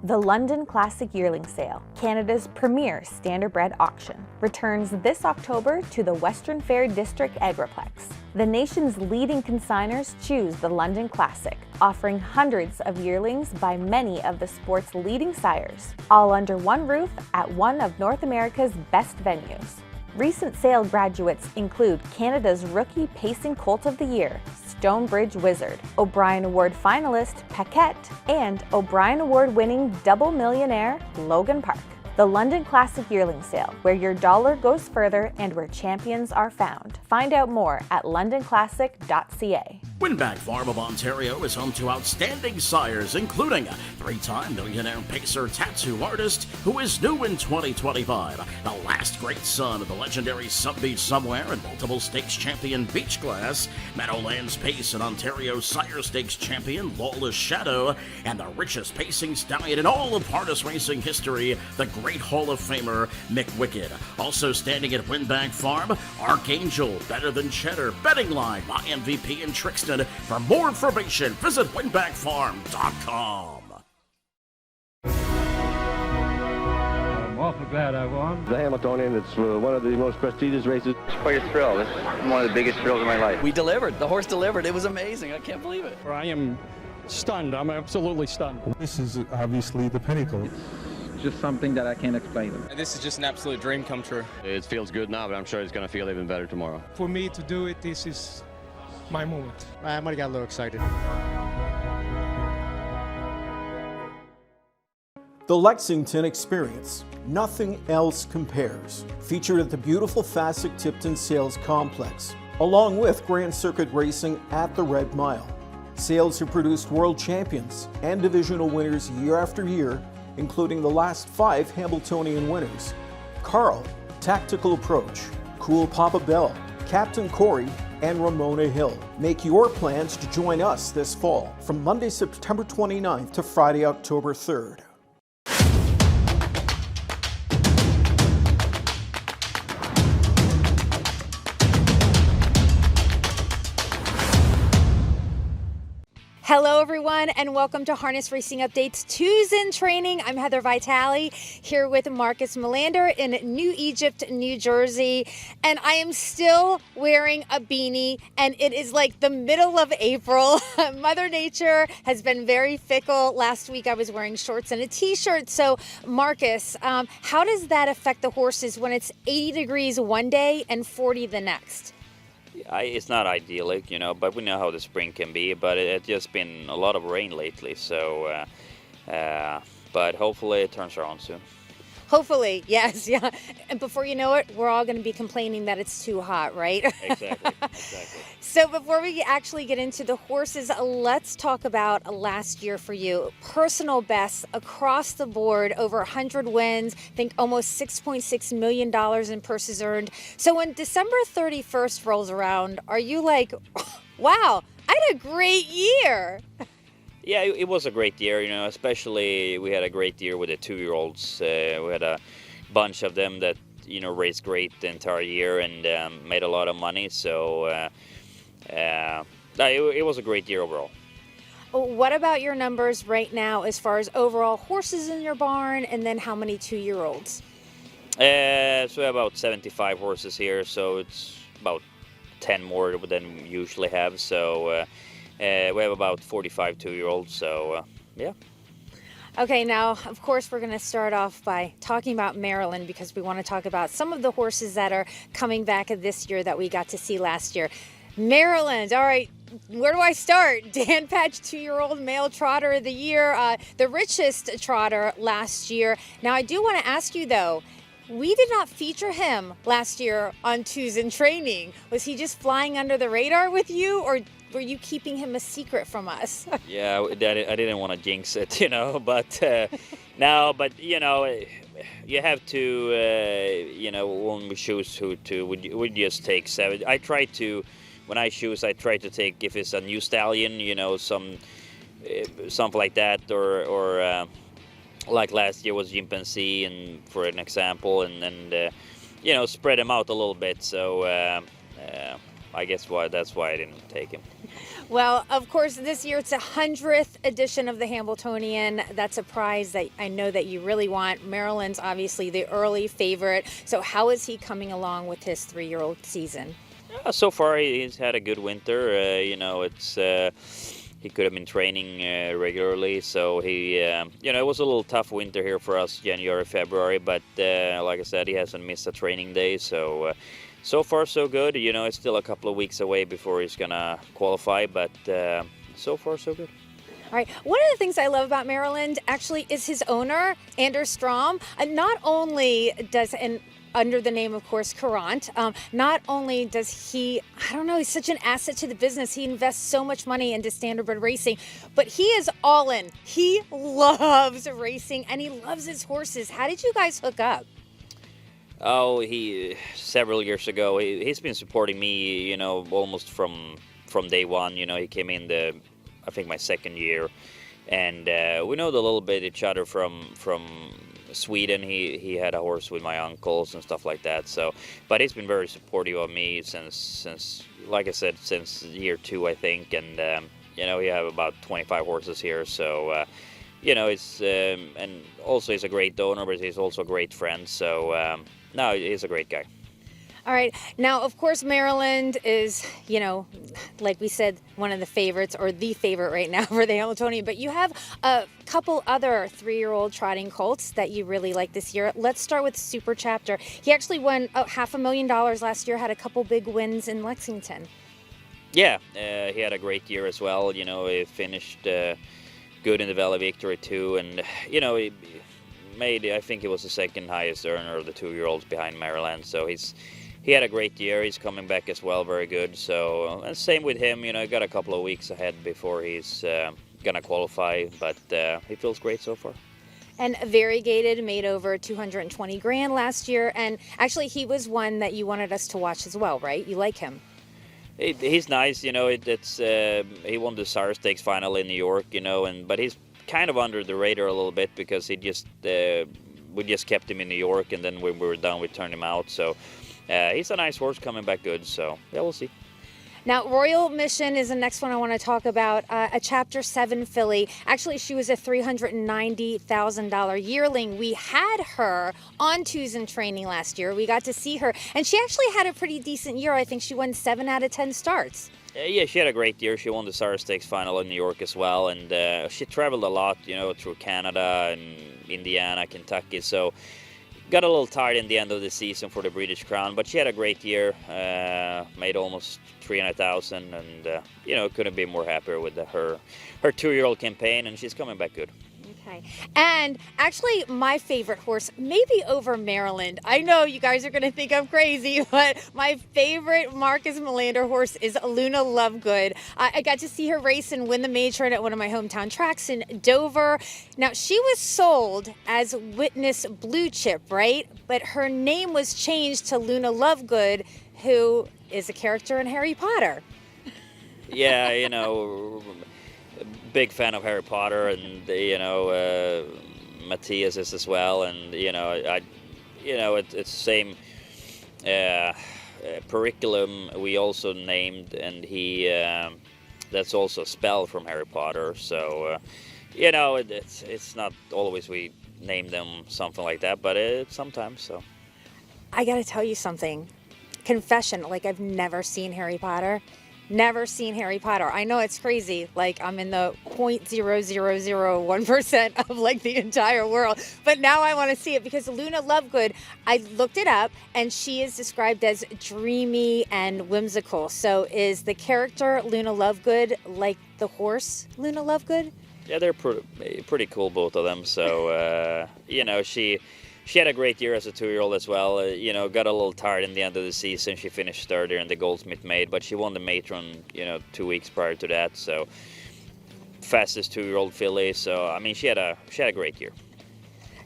The London Classic Yearling Sale, Canada's premier standardbred auction, returns this October to the Western Fair District Agriplex. The nation's leading consigners choose the London Classic, offering hundreds of yearlings by many of the sport's leading sires, all under one roof at one of North America's best venues. Recent sale graduates include Canada's Rookie Pacing Colt of the Year, Stonebridge Wizard, O'Brien Award finalist Paquette, and O'Brien Award winning double millionaire Logan Park. The London Classic Yearling Sale, where your dollar goes further and where champions are found. Find out more at londonclassic.ca. Winbak Farm of Ontario is home to outstanding sires, including a three-time millionaire pacer tattoo artist who is new in 2025, the last great son of the legendary Some Beach Somewhere and multiple stakes champion Beachglass, Meadowlands Pace and Ontario Sire Stakes champion Lawless Shadow, and the richest pacing stallion in all of harness racing history, the great Hall of Famer Mick Wicked. Also standing at Winbak Farm, Archangel, Better Than Cheddar, Betting Line, My MVP, and Trickster. For more information, visit winbakfarm.com. I'm awful glad I won. The Hamiltonian, it's one of the most prestigious races. It's quite a thrill. It's one of the biggest thrills of my life. We delivered. The horse delivered. It was amazing. I can't believe it. I am stunned. I'm absolutely stunned. This is obviously the pinnacle. It's just something that I can't explain. This is just an absolute dream come true. It feels good now, but I'm sure it's going to feel even better tomorrow. For me to do it, this is my moment. I might have got a little excited. The Lexington Experience. Nothing else compares. Featured at the beautiful Fasig-Tipton Sales Complex, along with Grand Circuit Racing at the Red Mile. Sales have produced world champions and divisional winners year after year, including the last 5 Hamiltonian winners: Carl, Tactical Approach, Cool Papa Bell, Captain Corey, and Ramona Hill. Make your plans to join us this fall from Monday, September 29th to Friday, October 3rd. Hello everyone and welcome to Harness Racing Updates 2's in Training. I'm Heather Vitale here with Marcus Melander in New Egypt, New Jersey. And I am still wearing a beanie and it is like the middle of April. Mother Nature has been very fickle. Last week I was wearing shorts and a t-shirt. So Marcus, how does that affect the horses when it's 80 degrees one day and 40 the next? It's not idyllic, but we know how the spring can be. But it's just been a lot of rain lately, so but hopefully it turns around soon. Hopefully, yes, yeah. And before you know it, we're all going to be complaining that it's too hot, right? Exactly. So before we actually get into the horses, let's talk about last year for you. Personal bests across the board, over 100 wins, I think almost $6.6 million in purses earned. So when December 31st rolls around, are you like, wow, I had a great year? Yeah, it was a great year, especially we had a great year with the 2-year-olds. We had a bunch of them that, raced great the entire year and made a lot of money. So it was a great year overall. What about your numbers right now as far as overall horses in your barn and then how many 2-year-olds? So we have about 75 horses here, so it's about 10 more than we usually have. So we have about 45 2-year-olds, so yeah. Okay, now, of course, we're going to start off by talking about Maryland because we want to talk about some of the horses that are coming back this year that we got to see last year. Maryland, all right, where do I start? Dan Patch, 2-year-old male trotter of the year, the richest trotter last year. Now, I do want to ask you, though, we did not feature him last year on 2's in Training. Was he just flying under the radar with you, or were you keeping him a secret from us? Yeah, I didn't want to jinx it, but no, but you have to, when we choose who to, we just take 7. I try to, when I choose, I try to take, if it's a new stallion, something like that, or like last year was Gimpanzee, and for an example, and spread them out a little bit. So I guess that's why I didn't take him. Well, of course, this year it's 100th edition of the Hambletonian. That's a prize that I know that you really want. Maryland's obviously the early favorite. So how is he coming along with his 3-year-old season? So far, he's had a good winter. He could have been training regularly, so it was a little tough winter here for us, January, February, but like I said, he hasn't missed a training day, so far so good. It's still a couple of weeks away before he's gonna qualify, but so far so good. All right. One of the things I love about Maryland actually is his owner, Anders Strom. Not only does, and under the name, of course, Courant, not only does he, he's such an asset to the business. He invests so much money into standardbred racing, but he is all in. He loves racing and he loves his horses. How did you guys hook up? Oh, several years ago, he's been supporting me, almost from day one. He came in I think my second year, and we know a little bit each other from Sweden. He had a horse with my uncles and stuff like that. So, but he's been very supportive of me since like I said, since year 2, I think. And we have about 25 horses here. So, it's and also he's a great owner, but he's also a great friend. So, no, he's a great guy. All right. Now, of course, Maryland is, like we said, one of the favorites, or the favorite right now for the Hamiltonian. But you have a couple other 3-year-old trotting colts that you really like this year. Let's start with Super Chapter. He actually won $500,000 last year, had a couple big wins in Lexington. Yeah, he had a great year as well. He finished good in the Valley Victory too. And, he made, I think he was the second highest earner of the 2-year-olds behind Maryland. So he had a great year. He's coming back as well, very good. So, and same with him, he got a couple of weeks ahead before he's going to qualify, but he feels great so far. And Variegated made over $220,000 last year, and actually he was one that you wanted us to watch as well, right? You like him? He's nice, he won the Sire Stakes final in New York, but he's kind of under the radar a little bit because we just kept him in New York, and then when we were done, we turned him out. So he's a nice horse coming back good. So yeah, we'll see. Now, Royal Mission is the next one I want to talk about. A Chapter 7 filly. Actually, she was a $390,000 yearling. We had her on twos in training last year. We got to see her, and she actually had a pretty decent year. I think she won 7 out of 10 starts. Yeah, she had a great year. She won the Sire Stakes final in New York as well, and she traveled a lot, through Canada and Indiana, Kentucky. So got a little tired in the end of the season for the British Crown, but she had a great year. Made almost $300,000, and couldn't be more happier with her 2-year-old campaign, and she's coming back good. Okay. And actually, my favorite horse, maybe over Maryland. I know you guys are going to think I'm crazy, but my favorite Marcus Melander horse is Luna Lovegood. I got to see her race and win the matron at one of my hometown tracks in Dover. Now, she was sold as Witness Blue Chip, right? But her name was changed to Luna Lovegood, who is a character in Harry Potter. Yeah, big fan of Harry Potter, and Matthias is as well, and it's the same curriculum we also named, and he that's also a spell from Harry Potter. So it's not always we name them something like that, but it's sometimes. So I got to tell you something. Confession, like I've never seen Harry Potter. Never seen Harry Potter. I know it's crazy. Like I'm in the 0.0001% of like the entire world. But now I want to see it because Luna Lovegood, I looked it up, and she is described as dreamy and whimsical. So is the character Luna Lovegood like the horse Luna Lovegood? Yeah, they're pretty cool, both of them. So She had a great year as a 2-year-old as well. Got a little tired in the end of the season. She finished third in the Goldsmith Maid, but she won the matron, 2 weeks prior to that. So fastest 2-year-old filly. So she had a great year.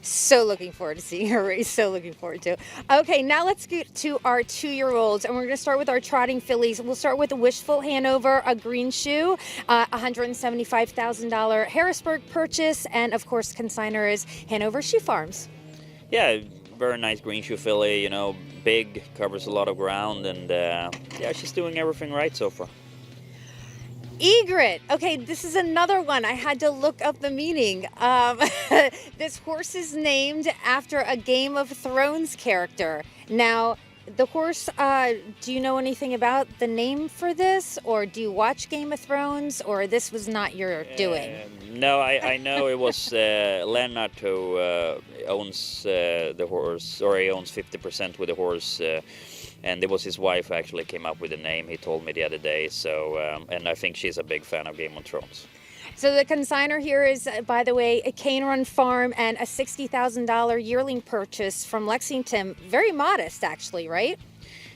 So looking forward to seeing her race. So looking forward to. Okay, now let's get to our 2-year-olds, and we're going to start with our trotting fillies. We'll start with the Wishful Hanover, a Greenshoe, $175,000 Harrisburg purchase, and of course, consignor is Hanover Shoe Farms. Yeah, very nice Greenshoe filly, big, covers a lot of ground, and she's doing everything right so far. Ygritte. Okay, this is another one. I had to look up the meaning. This horse is named after a Game of Thrones character. Now, the horse, do you know anything about the name for this? Or do you watch Game of Thrones? Or this was not your doing? No, I know it was Leonard who owns the horse, or he owns 50% with the horse. And it was his wife who actually came up with the name. He told me the other day. So, and I think she's a big fan of Game of Thrones. So the consignor here is, by the way, a Cane Run Farm and a $60,000 yearling purchase from Lexington. Very modest, actually, right?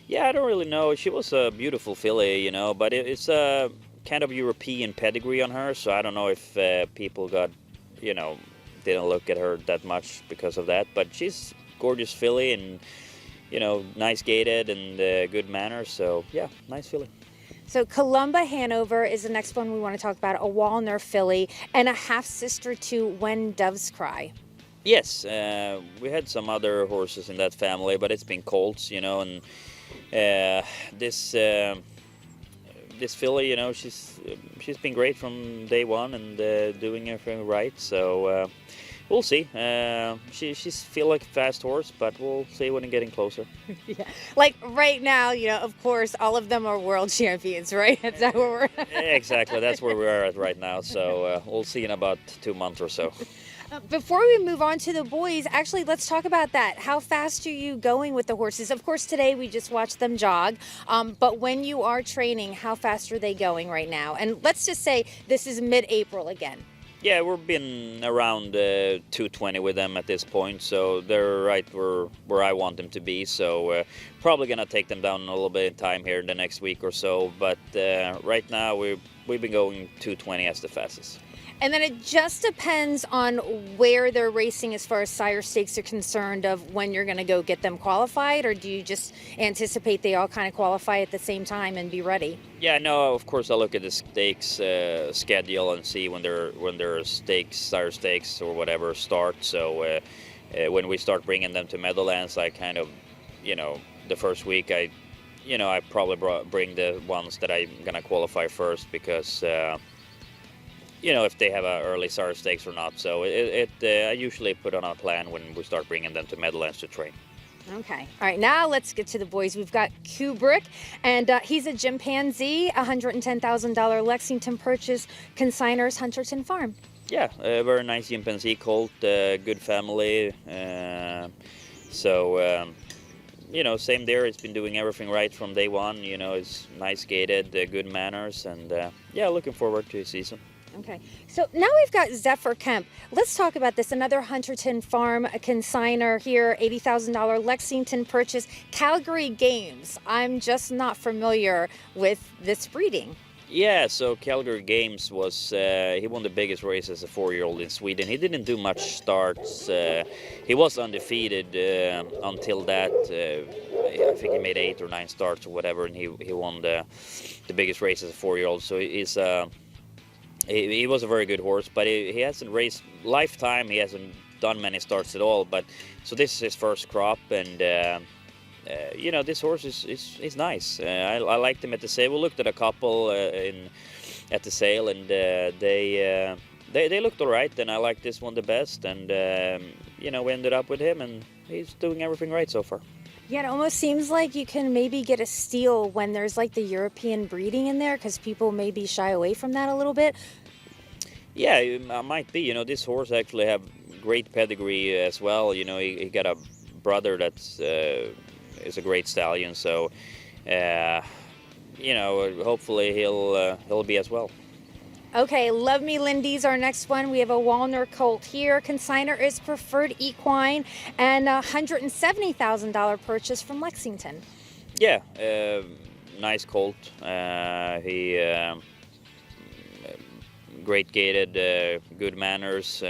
Yeah, I don't really know. She was a beautiful filly, but it's a kind of European pedigree on her. So I don't know if people got, didn't look at her that much because of that. But she's gorgeous filly and, nice gaited and good manners. So yeah, nice filly. So Columba Hanover is the next one we want to talk about, a Walner filly and a half-sister to When Doves Cry. Yes, we had some other horses in that family, but it's been colts, and this filly, she's been great from day one and doing everything right. So we'll see. She's feel like a fast horse, but we'll see when it's getting closer. Yeah, like right now, of course, all of them are world champions, right? Is that where we're? Exactly, that's where we are at right now. So we'll see in about 2 months or so. Before we move on to the boys, actually, let's talk about that. How fast are you going with the horses? Of course, today we just watched them jog, but when you are training, how fast are they going right now? And let's just say this is mid-April again. Yeah, we've been around 220 with them at this point, so they're right where I want them to be. So probably gonna take them down a little bit in time here in the next week or so. But right now we've been going 220 as the fastest. And then it just depends on where they're racing as far as sire stakes are concerned, of when you're going to go get them qualified, or do you just anticipate they all kind of qualify at the same time and be ready? Yeah, no, of course I look at the stakes schedule and see when their stakes, sire stakes or whatever start. So when we start bringing them to Meadowlands, I kind of, the first week I probably bring the ones that I'm going to qualify first because... if they have an early sire stakes or not. So I usually put on a plan when we start bringing them to Meadowlands to train. Okay. All right, now let's get to the boys. We've got Kubrick, and he's a Gimpanzee, $110,000 Lexington purchase, consigners Hunterton Farm. Yeah, a very nice Gimpanzee colt, good family. Same there. It's been doing everything right from day one. It's nice gaited, good manners, and looking forward to his season. Okay, so now we've got Zephyr Kemp. Let's talk about this. Another Hunterton Farm consigner here, $80,000 Lexington purchase, Calgary Games. I'm just not familiar with this breeding. Yeah, so Calgary Games was, he won the biggest race as a 4-year-old in Sweden. He didn't do much starts. He was undefeated until that. I think he made 8 or 9 starts or whatever, and he won the biggest race as a 4-year-old. So he's... He was a very good horse, but he hasn't raced lifetime. He hasn't done many starts at all. But so this is his first crop, and this horse is nice. I liked him at the sale. We looked at a couple at the sale, and they looked all right. And I liked this one the best. And we ended up with him, and he's doing everything right so far. Yeah, it almost seems like you can maybe get a steal when there's like the European breeding in there, because people maybe shy away from that a little bit. Yeah, it might be. This horse actually have great pedigree as well. He got a brother that's is a great stallion. So, hopefully he'll be as well. Okay, Love Me Lindy's our next one. We have a Walner colt here. Consigner is Preferred Equine, and a $170,000 purchase from Lexington. Yeah, nice colt. He great gaited, good manners.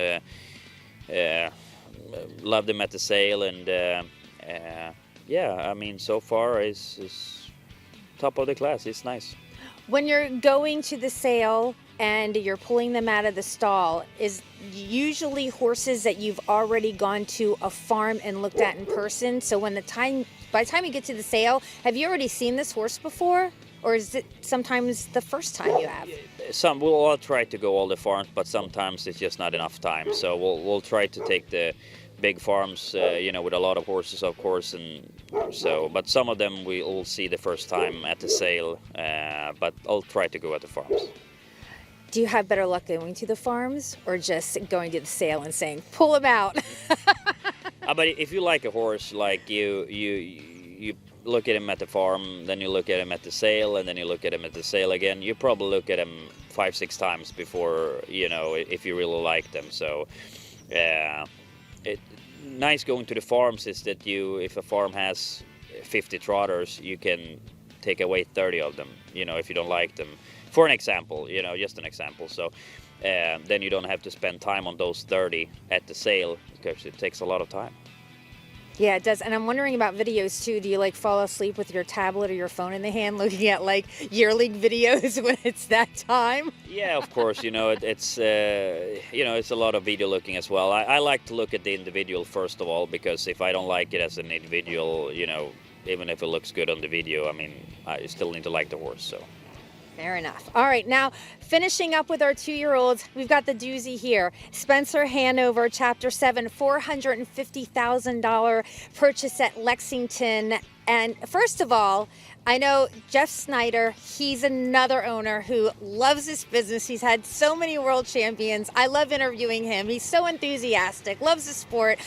Loved him at the sale, and so far he's top of the class. It's nice. When you're going to the sale and you're pulling them out of the stall, is usually horses that you've already gone to a farm and looked at in person? So by the time you get to the sale, have you already seen this horse before? Or is it sometimes the first time you have? We'll all try to go all the farms, but sometimes it's just not enough time. So we'll try to take the big farms, with a lot of horses, of course, but some of them we'll see the first time at the sale. But I'll try to go at the farms. Do you have better luck going to the farms or just going to the sale and saying, pull him out? But if you like a horse, like you look at him at the farm, then you look at him at the sale, and then you look at him at the sale again, you probably look at him 5-6 times before, if you really like them. So nice going to the farms is that if a farm has 50 trotters, you can take away 30 of them, if you don't like them. For an example, just an example. So then you don't have to spend time on those 30 at the sale because it takes a lot of time. Yeah, it does. And I'm wondering about videos too. Do you fall asleep with your tablet or your phone in the hand looking at yearling videos when it's that time? Yeah, of course. It's a lot of video looking as well. I like to look at the individual first of all, because if I don't like it as an individual, even if it looks good on the video, I still need to like the horse. So. Fair enough. All right, now finishing up with our 2-year-olds, we've got the doozy here. Spenser Hanover, Chapter 7, $450,000 purchase at Lexington. And first of all, I know Jeff Snyder, he's another owner who loves this business. He's had so many world champions. I love interviewing him. He's so enthusiastic, loves the sport.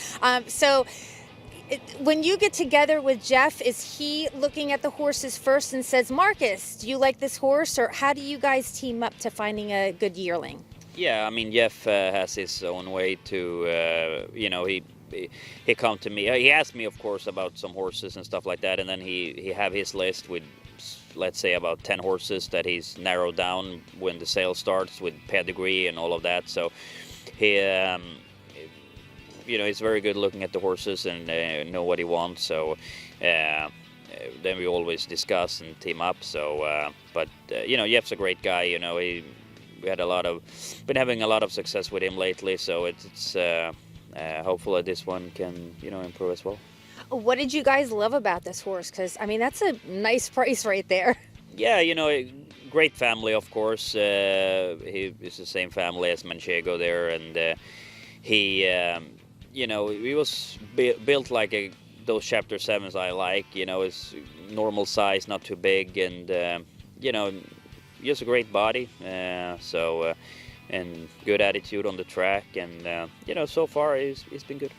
When you get together with Jeff, is he looking at the horses first and says, Marcus, do you like this horse? Or how do you guys team up to finding a good yearling? Yeah, Jeff has his own way to, he come to me. He asked me, of course, about some horses and stuff like that. And then he have his list with, let's say, about 10 horses that he's narrowed down when the sale starts with pedigree and all of that. So he... he's very good looking at the horses and know what he wants. So then we always discuss and team up. So, Jeff's a great guy. We had been having a lot of success with him lately. So it's hopefully this one can improve as well. What did you guys love about this horse? Because that's a nice price right there. Yeah, great family, of course. He is the same family as Manchego there, and he was built like those Chapter 7s I like. It's normal size, not too big, and he has a great body. And good attitude on the track, and so far he's been good.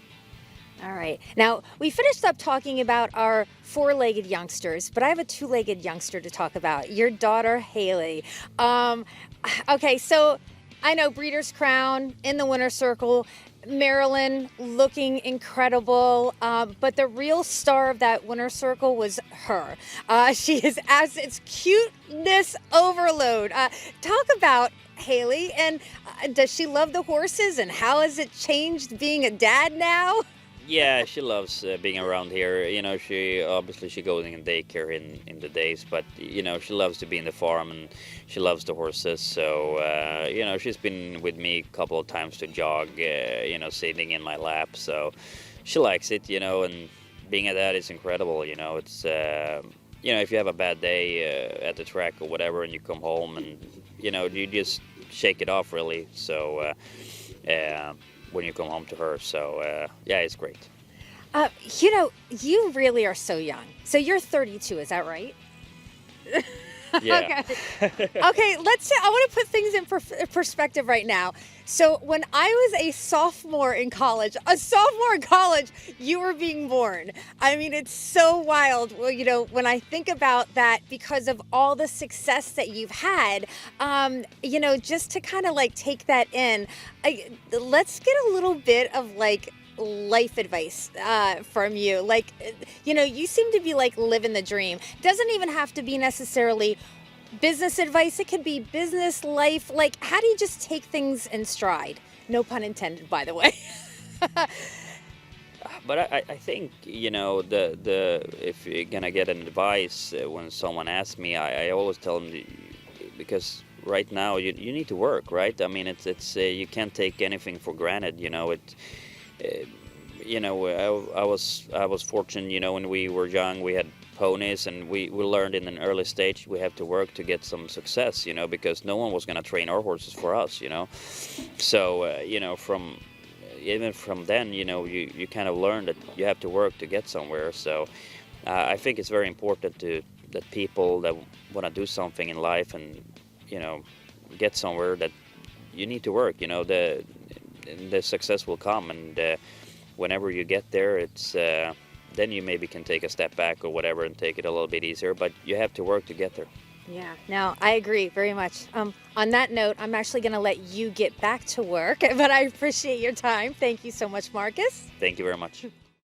All right. Now, we finished up talking about our 4-legged youngsters, but I have a 2-legged youngster to talk about, your daughter, Haley. Okay, so I know Breeders' Crown in the winner's circle, Marilyn looking incredible, but the real star of that winner's circle was her. She is it's cuteness overload. Talk about Haley, and does she love the horses, and how has it changed being a dad now? Yeah, she loves being around here. She goes in daycare in the days, but she loves to be in the farm, and she loves the horses. So she's been with me a couple of times to jog, sitting in my lap. So she likes it, and being a dad is incredible. It's if you have a bad day at the track or whatever, and you come home, and you just shake it off, really. So when you come home to her. So, it's great. You really are so young. So you're 32, is that right? Yeah. Okay, I want to put things in perspective right now. So when I was a sophomore in college, you were being born. It's so wild. Well, when I think about that, because of all the success that you've had, just to kind of take that in, let's get a little bit of life advice from you. You seem to be living the dream. Doesn't even have to be necessarily business advice. It could be business, life. How do you just take things in stride? No pun intended, by the way. But I think, if you're gonna get an advice when someone asks me, I always tell them because right now you need to work, right? I mean, it's you can't take anything for granted, you know. I was fortunate, you know, when we were young, we had ponies, and we learned in an early stage we have to work to get some success, you know, because no one was going to train our horses for us, you know. So you know, even from then, you know, you kind of learn that you have to work to get somewhere. So I think it's very important that people that want to do something in life and, you know, get somewhere, that you need to work, you know. The success will come, and whenever you get there, it's then you maybe can take a step back or whatever and take it a little bit easier, but you have to work to get there. Yeah, no, I agree very much. On that note, I'm actually going to let you get back to work, but I appreciate your time. Thank you so much, Marcus. Thank you very much.